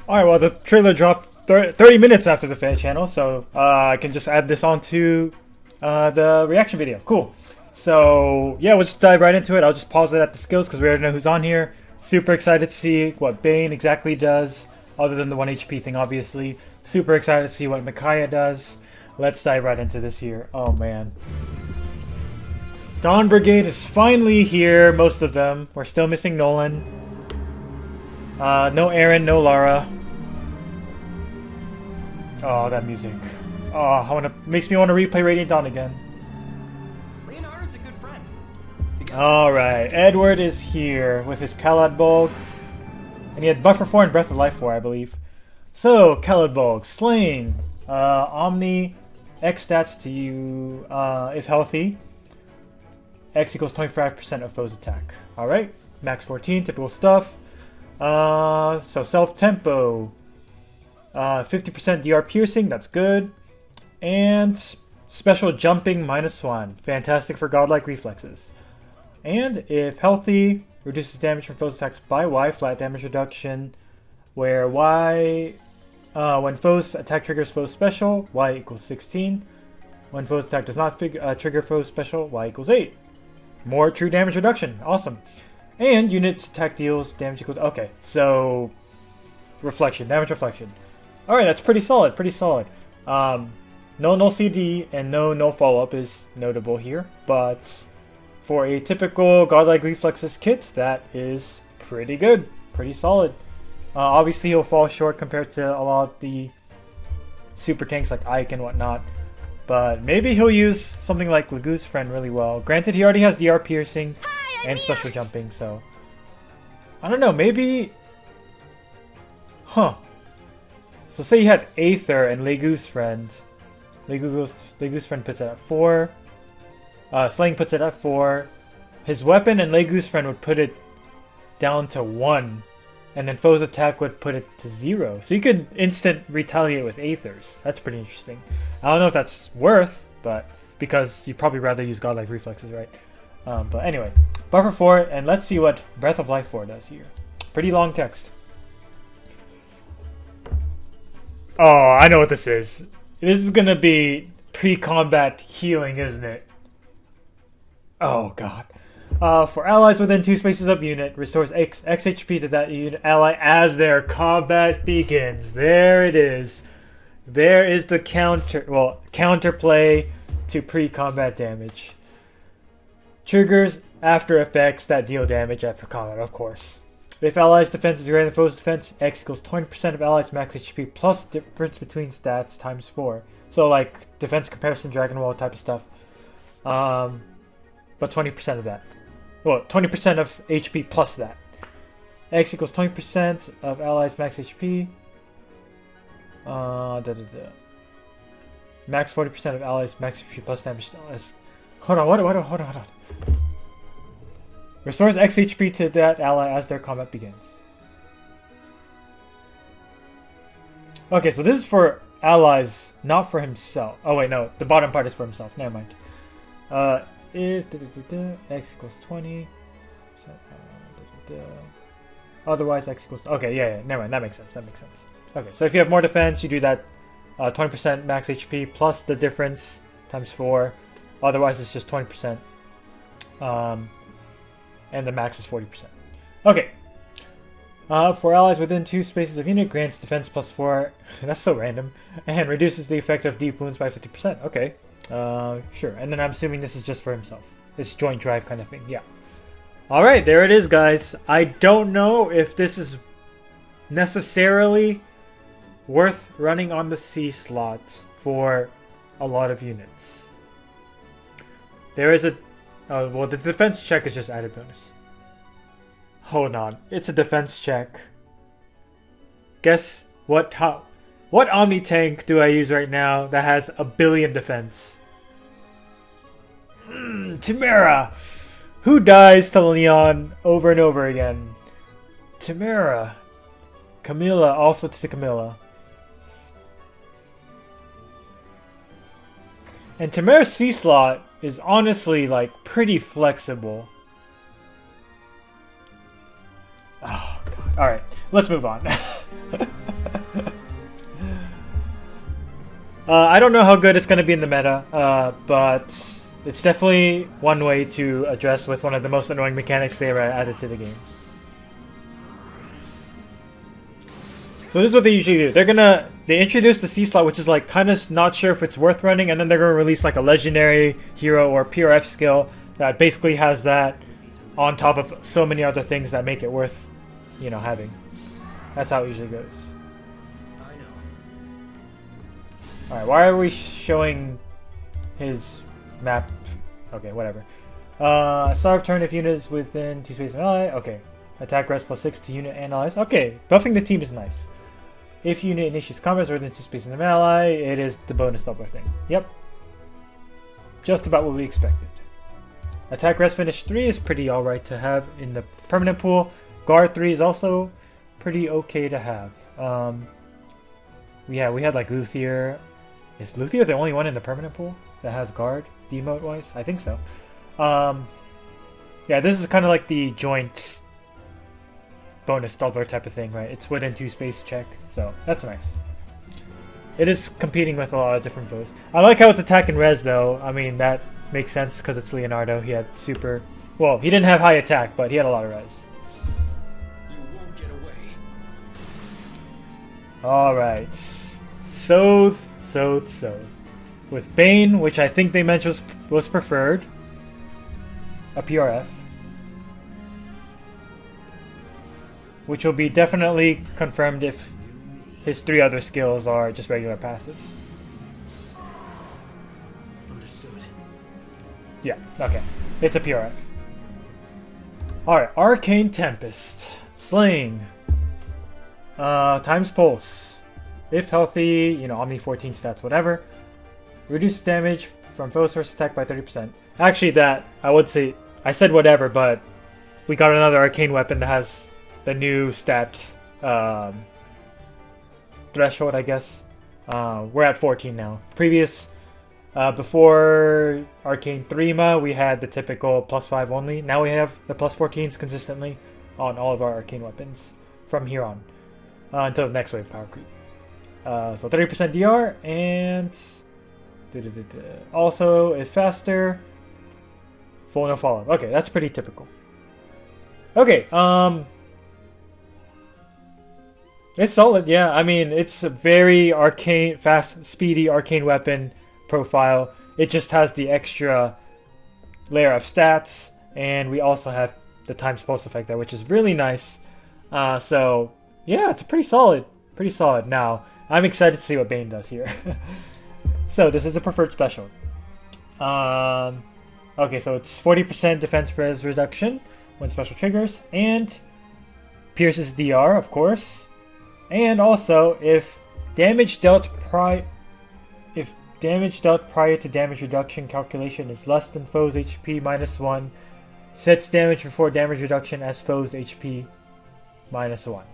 Alright, well, the trailer dropped 30 minutes after the fan channel, so I can just add this onto the reaction video. Cool. So, yeah, we'll just dive right into it. I'll just pause it at the skills because we already know who's on here. Super excited to see what Bane exactly does, other than the 1 HP thing, obviously. Super excited to see what MICAIAH does. Let's dive right into this here. Oh, man. Dawn Brigade is finally here, most of them. We're still missing Nolan. No Aaron, no Lara. Oh, that music. Oh, makes me want to replay Radiant Dawn again. Leonardo's a good friend. Alright, Edward is here with his Kalad Bulg. And he had Buffer 4 and Breath of Life 4, I believe. So, Kalad Bulg, Slaying, Omni, X stats to you if healthy. X equals 25% of foe's attack. Alright, max 14, typical stuff. So self-tempo. 50% DR piercing, that's good. And special jumping -1. Fantastic for godlike reflexes. And if healthy, reduces damage from foes attacks by Y, flat damage reduction. Where Y, when foes attack triggers foes special, Y equals 16. When foes attack does not trigger foes special, Y equals 8. More true damage reduction, awesome. And units attack deals damage equals, okay, so reflection, damage reflection. Alright, that's pretty solid, pretty solid. No CD and no follow-up is notable here, but for a typical godlike reflexes kit, that is pretty good, pretty solid. Obviously, he'll fall short compared to a lot of the super tanks like Ike and whatnot, but maybe he'll use something like Legu's Friend really well. Granted, he already has DR piercing and special jumping, so I don't know, maybe... Huh. So say you had Aether and Legu's Friend. Legu's Friend puts it at 4. Slaying puts it at 4. His weapon and Legu's Friend would put it down to 1. And then foe's attack would put it to 0. So you could instant retaliate with Aethers. That's pretty interesting. I don't know if that's worth, but because you'd probably rather use godlike reflexes, right? But anyway, Buffer 4, and let's see what Breath of Life 4 does here. Pretty long text. Oh, I know what this is. This is gonna be pre-combat healing, isn't it? Oh god. For allies within 2 spaces of unit, restores X HP to that unit ally as their combat begins. There it is. There is the counterplay to pre-combat damage. Triggers after effects that deal damage after combat, of course. If allies' defense is greater than foe's defense, X equals 20% of allies' max HP plus difference between stats times 4. So like defense comparison, Dragon Wall type of stuff. But 20% of that. Well, 20% of HP plus that. X equals 20% of allies' max HP. Max 40% of allies' max HP plus damage. Hold on. Restores X HP to that ally as their combat begins. Okay, so this is for allies, not for himself. Oh wait, no, the bottom part is for himself. Never mind. If X equals 20, otherwise X equals. Okay, yeah, never mind. That makes sense. Okay, so if you have more defense, you do that 20% max HP plus the difference times 4. Otherwise, it's just 20%. And the max is 40%. Okay. For allies within 2 spaces of unit, grants defense plus 4. That's so random. And reduces the effect of deep wounds by 50%. Okay. Sure. And then I'm assuming this is just for himself. It's joint drive kind of thing. Yeah. Alright, there it is, guys. I don't know if this is necessarily worth running on the C slot for a lot of units. There is a... well, the defense check is just added bonus. Hold on. It's a defense check. Guess what what Omni tank do I use right now that has 1 billion defense? Tamara! Who dies to Leon over and over again? Tamara. Camilla, also to Camilla. And Tamara's C slot is honestly like pretty flexible. Oh god. Alright, let's move on. I don't know how good it's going to be in the meta, but it's definitely one way to address with one of the most annoying mechanics they ever added to the game. So this is what they usually do. They introduce the C slot, which is like kind of not sure if it's worth running, and then they're gonna release like a legendary hero or PRF skill that basically has that on top of so many other things that make it worth, you know, having. That's how it usually goes. All right, why are we showing his map? Okay, whatever. Starve turn if unit is within 2 spaces of ally. Okay, attack rest +6 to unit and allies. Okay, buffing the team is nice. If unit initiates combat within 2 spaces of an ally, it is the bonus doubler thing. Yep. Just about what we expected. Attack rest finish 3 is pretty alright to have in the permanent pool. Guard 3 is also pretty okay to have. Yeah, we had like Luthier. Is Luthier the only one in the permanent pool that has guard, demote wise? I think so. Yeah, this is kind of like the joint bonus doubler type of thing, right? It's within 2 space check, so that's nice. It is competing with a lot of different foes. I like how it's attack and res though. I mean, that makes sense because it's Leonardo. He had super... Well, he didn't have high attack, but he had a lot of res. You won't get away. Alright. Soth. With Bane, which I think they mentioned was preferred. A PRF. Which will be definitely confirmed if his 3 other skills are just regular passives. Understood. Yeah, okay. It's a PRF. Alright, Arcane Tempest. Slaying. Times Pulse. If healthy, you know, Omni 14 stats, whatever. Reduce damage from foe source attack by 30%. Actually, that, I would say, I said whatever, but we got another arcane weapon that has the new stat threshold, I guess. We're at 14 now. Before Arcane 3 we had the typical +5 only. Now we have the +14s consistently on all of our arcane weapons from here on until the next wave power creep. So 30% DR and also it's faster. Full no follow. Okay, that's pretty typical. Okay, it's solid, yeah. I mean, it's a very arcane, fast, speedy arcane weapon profile. It just has the extra layer of stats, and we also have the times pulse effect there, which is really nice. So yeah, it's pretty solid. Pretty solid. Now, I'm excited to see what Bane does here. So this is a preferred special. Okay, so it's 40% defense res reduction when special triggers, and pierces DR, of course. And also, if damage dealt prior to damage reduction calculation is less than foe's HP -1, sets damage before damage reduction as foe's HP -1.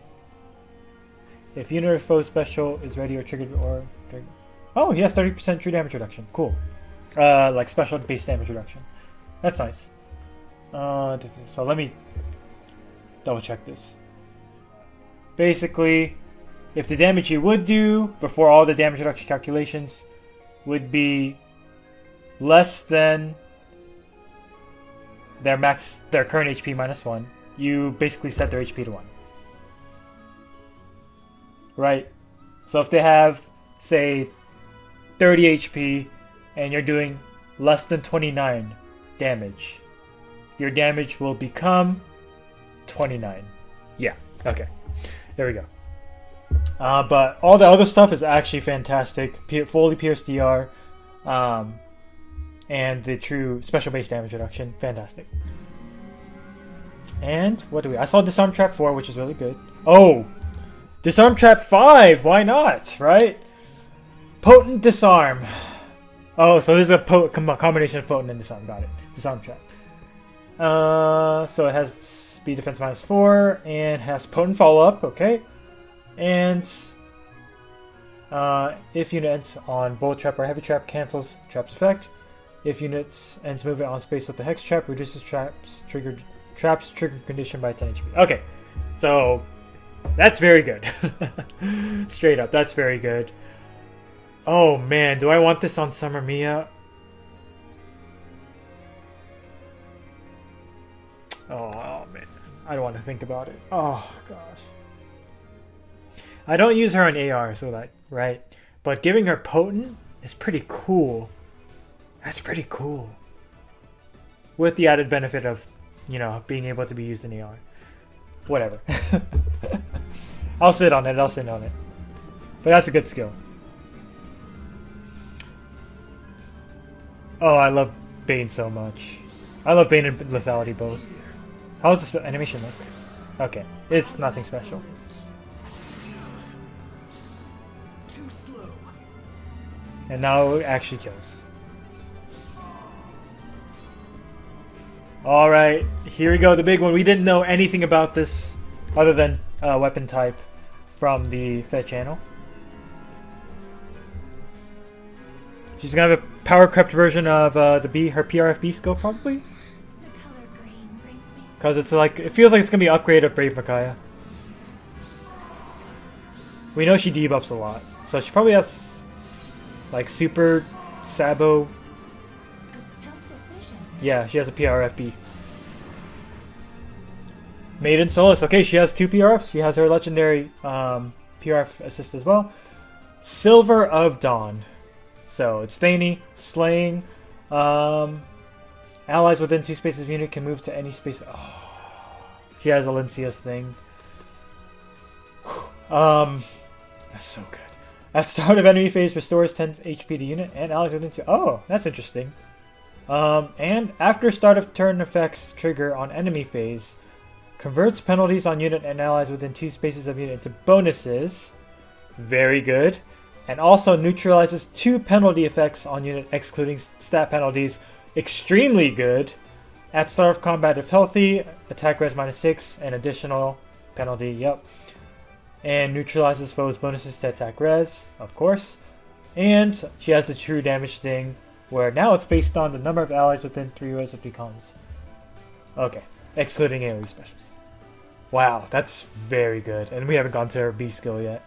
If unit or foe special is ready or triggered or... Oh, he has 30% true damage reduction. Cool. Like special base damage reduction. That's nice. So let me double check this. Basically, if the damage you would do before all the damage reduction calculations would be less than their current HP -1, you basically set their HP to 1. Right? So if they have, say, 30 HP and you're doing less than 29 damage, your damage will become 29. Yeah, okay. There we go. But all the other stuff is actually fantastic. Fully pierced DR, and the true special base damage reduction, fantastic. And what do we? I saw Disarm Trap 4, which is really good. Oh, Disarm Trap 5. Why not? Right? Potent Disarm. Oh, so this is a combination of Potent and Disarm. Got it. Disarm Trap. So it has speed defense -4 and has Potent follow up. Okay. And if unit ends on Bullet Trap or Heavy Trap, cancels Trap's effect. If unit ends movement on space with the Hex Trap, reduces Trap's trigger condition by 10 HP. Okay, so that's very good. Straight up, that's very good. Oh man, do I want this on Summer Mia? Oh man, I don't want to think about it. Oh gosh. I don't use her on AR, so that, right? But giving her Potent is pretty cool. That's pretty cool. With the added benefit of, you know, being able to be used in AR. Whatever. I'll sit on it, I'll sit on it. But that's a good skill. Oh, I love Bane so much. I love Bane and Lethality both. How does this animation look? Okay, it's nothing special. And now it actually kills. Alright, here we go, the big one. We didn't know anything about this other than weapon type from the Fed channel. She's gonna have a power crept version of her PRFB skill probably. Because it's like, it feels like it's gonna be an upgrade of Brave MICAIAH. We know she debuffs a lot, so she probably has like super Sabo. Yeah, she has a PRFB. Maiden Solace. Okay, she has 2 PRFs. She has her legendary PRF assist as well. Silver of Dawn. So it's Thaney, Slaying. Allies within 2 spaces of unit can move to any space. Oh, she has Alencia's thing. That's so good. At start of enemy phase, restores 10 HP to unit and allies within 2. Oh, that's interesting. And after start of turn effects trigger on enemy phase, converts penalties on unit and allies within 2 spaces of unit into bonuses. Very good. And also neutralizes 2 penalty effects on unit excluding stat penalties. Extremely good. At start of combat if healthy, attack res -6, an additional penalty, yep. And neutralizes foes' bonuses to attack res, of course. And she has the true damage thing, where now it's based on the number of allies within 3 rows of 3 columns. Okay, excluding AoE specials. Wow, that's very good. And we haven't gone to her B skill yet.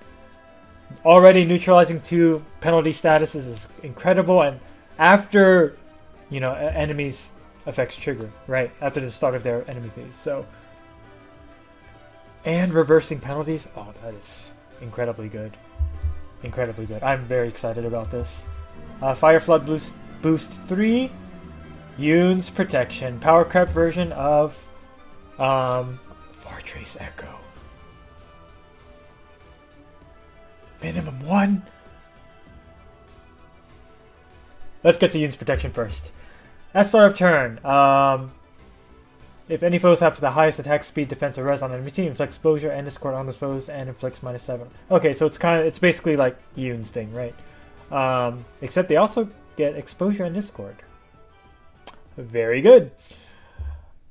Already neutralizing 2 penalty statuses is incredible, and after, you know, enemies effects trigger, right? After the start of their enemy phase, so. And reversing penalties, oh, that is incredibly good. Incredibly good. I'm very excited about this. Fire Flood boost 3. Yoon's Protection. Power crept version of Fortress Echo. Minimum 1. Let's get to Yoon's Protection first. At start of turn, if any foes have the highest attack speed, defense, or res on enemy team, inflicts exposure and discord on those foes and inflicts -7. Okay, so it's basically like Yoon's thing, right? Except they also get exposure and discord. Very good.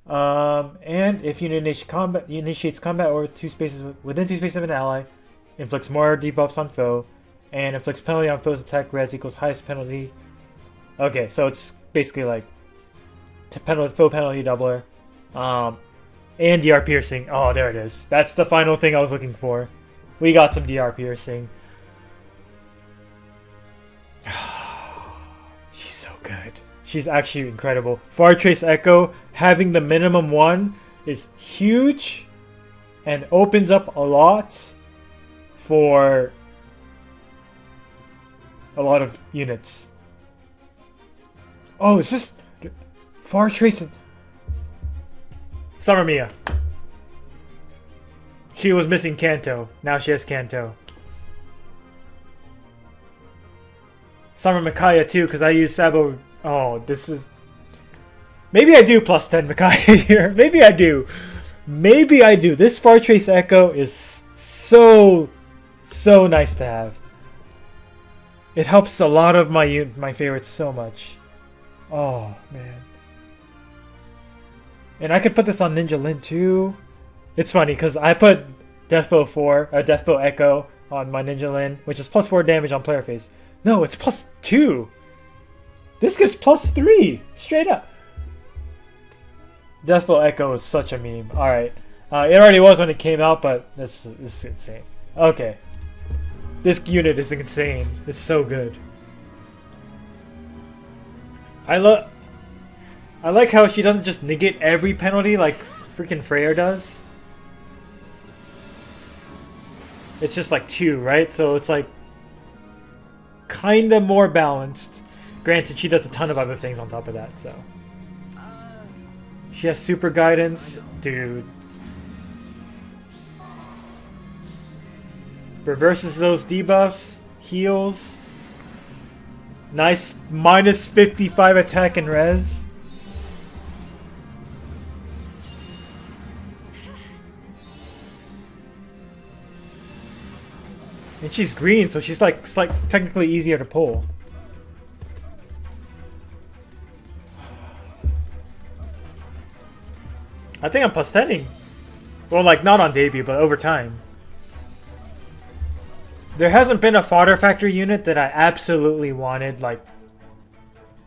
And if unit initiates combat or 2 spaces within 2 spaces of an ally, inflicts more debuffs on foe, and inflicts penalty on foe's attack res equals highest penalty. Okay, so it's basically like foe penalty doubler. And DR piercing. Oh, there it is. That's the final thing I was looking for. We got some DR piercing. She's so good. She's actually incredible. Fortress Echo having the minimum 1 is huge and opens up a lot for a lot of units. Oh, it's just Fortress and Summer Mia. She was missing Kanto. Now she has Kanto. Summer MICAIAH too, because I use Sabo. Oh, this is... Maybe I do plus 10 MICAIAH here. Maybe I do. Maybe I do. This Fortress Echo is so nice to have. It helps a lot of my favorites so much. Oh, man. And I could put this on Ninja Lin too. It's funny because I put Deathbow Echo on my Ninja Lin, which is plus 4 damage on player phase. No, it's plus 2. This gives plus 3 straight up. Deathbow Echo is such a meme. All right, it already was when it came out, but this is insane. Okay, This unit is insane. It's so good. I like how she doesn't just negate every penalty like freaking Freyr does. It's just like 2, right? So it's like kinda more balanced. Granted, she does a ton of other things on top of that, so. She has super guidance. Dude. Reverses those debuffs. Heals. Nice minus 55 attack and res. And she's green, so she's like technically easier to pull. I think I'm plus 10ing. Well, like not on debut, but over time. There hasn't been a fodder factory unit that I absolutely wanted, like,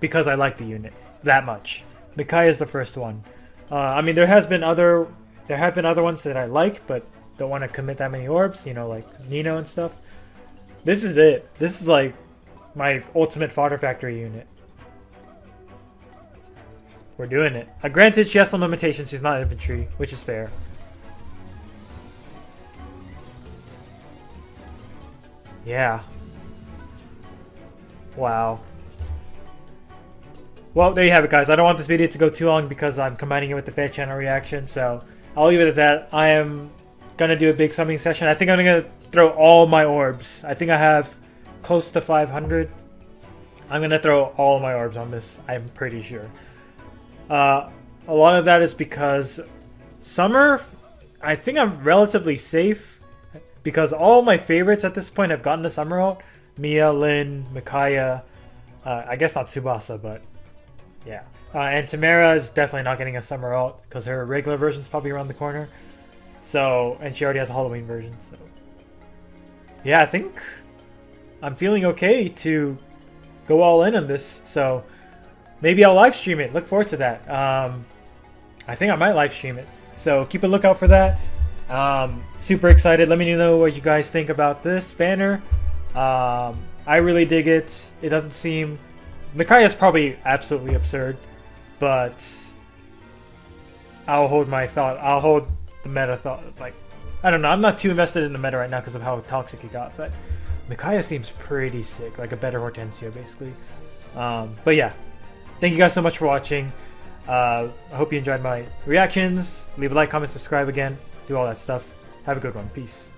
because I like the unit that much. MICAIAH is the first one. I mean, there have been other ones that I like, but don't want to commit that many orbs, you know, like Nino and stuff. This is it. This is like my ultimate fodder factory unit. We're doing it. Granted, she has some limitations. She's not infantry, which is fair. Yeah. Wow. Well, there you have it, guys. I don't want this video to go too long because I'm combining it with the Fair Channel reaction, so I'll leave it at that. I am gonna do a big summoning session. I think I'm gonna throw all my orbs. I think I have close to 500. I'm gonna throw all my orbs on this. I'm pretty sure. A lot of that is because summer, I think I'm relatively safe because all my favorites at this point have gotten the summer ult. Mia, Lin, MICAIAH, I guess not Tsubasa, but yeah. And Tamara is definitely not getting a summer ult because her regular version's probably around the corner. So, and she already has a Halloween version, so. Yeah, I think I'm feeling okay to go all in on this, so maybe I'll live stream it. Look forward to that. I think I might live stream it, so keep a lookout for that. Super excited. Let me know what you guys think about this banner. I really dig it. It doesn't seem... MICAIAH is probably absolutely absurd, but I'll hold my thought. I'll hold the meta thought. Like, I don't know. I'm not too invested in the meta right now because of how toxic it got, but MICAIAH seems pretty sick. Like a better Hortensio, basically. But yeah. Thank you guys so much for watching. I hope you enjoyed my reactions. Leave a like, comment, subscribe again. Do all that stuff. Have a good one. Peace.